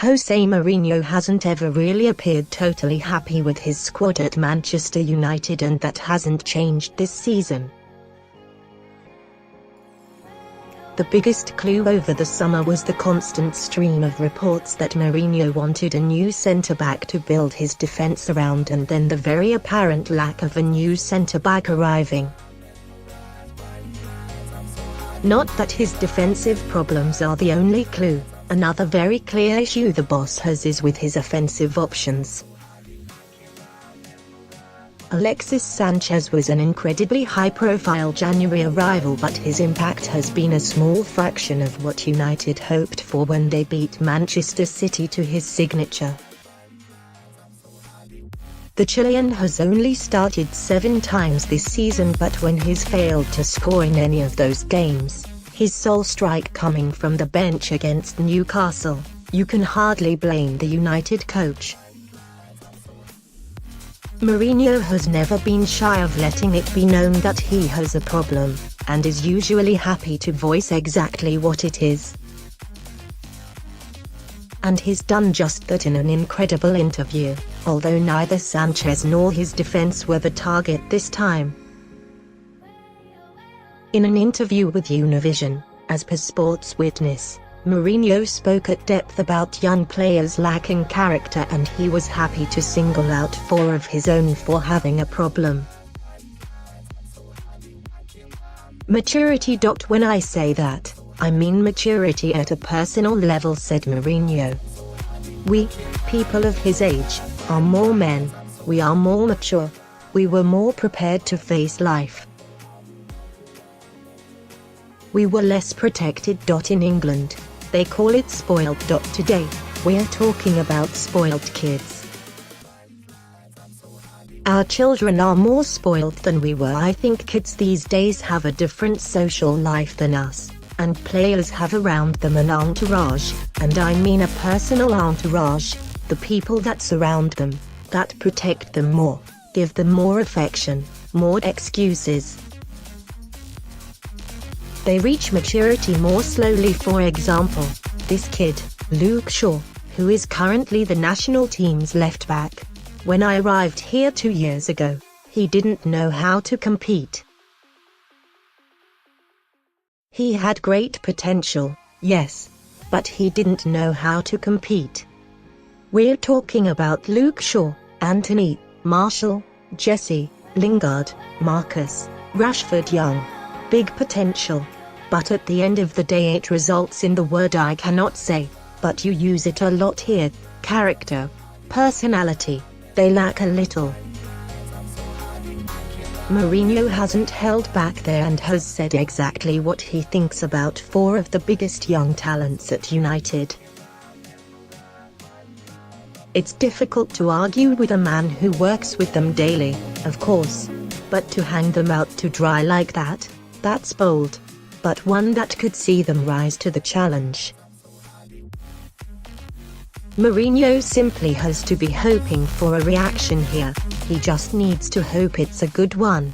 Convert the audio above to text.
Jose Mourinho hasn't ever really appeared totally happy with his squad at Manchester United, and that hasn't changed this season. The biggest clue over the summer was the constant stream of reports that Mourinho wanted a new centre-back to build his defence around, and then the very apparent lack of a new centre-back arriving. Not that his defensive problems are the only clue. Another very clear issue the boss has is with his offensive options. Alexis Sanchez was an incredibly high-profile January arrival, but his impact has been a small fraction of what United hoped for when they beat Manchester City to his signature. The Chilean has only started 7 times this season, but when he's failed to score in any of those games, his sole strike coming from the bench against Newcastle, you can hardly blame the United coach. Mourinho has never been shy of letting it be known that he has a problem, and is usually happy to voice exactly what it is. And he's done just that in an incredible interview, although neither Sanchez nor his defense were the target this time. In an interview with Univision, as per Sports Witness, Mourinho spoke at depth about young players lacking character, and he was happy to single out 4 of his own for having a problem. Maturity. When I say that, I mean maturity at a personal level, said Mourinho. We, people of his age, are more men, we are more mature, we were more prepared to face life. We were less protected. In England, they call it spoiled. Today, we're talking about spoiled kids. Our children are more spoiled than we were. I think kids these days have a different social life than us, and players have around them an entourage, and I mean a personal entourage, the people that surround them, that protect them more, give them more affection, more excuses. They reach maturity more slowly. For example, this kid, Luke Shaw, who is currently the national team's left back. When I arrived here 2 years ago, he didn't know how to compete. He had great potential, yes, but he didn't know how to compete. We're talking about Luke Shaw, Anthony, Martial, Jesse, Lingard, Marcus, Rashford. Young, big potential, but at the end of the day it results in the word I cannot say, but you use it a lot here: character, personality. They lack a little. Mourinho hasn't held back there and has said exactly what he thinks about 4 of the biggest young talents at United. It's difficult to argue with a man who works with them daily, of course, but to hang them out to dry like that, that's bold, but one that could see them rise to the challenge. Mourinho simply has to be hoping for a reaction here. He just needs to hope it's a good one.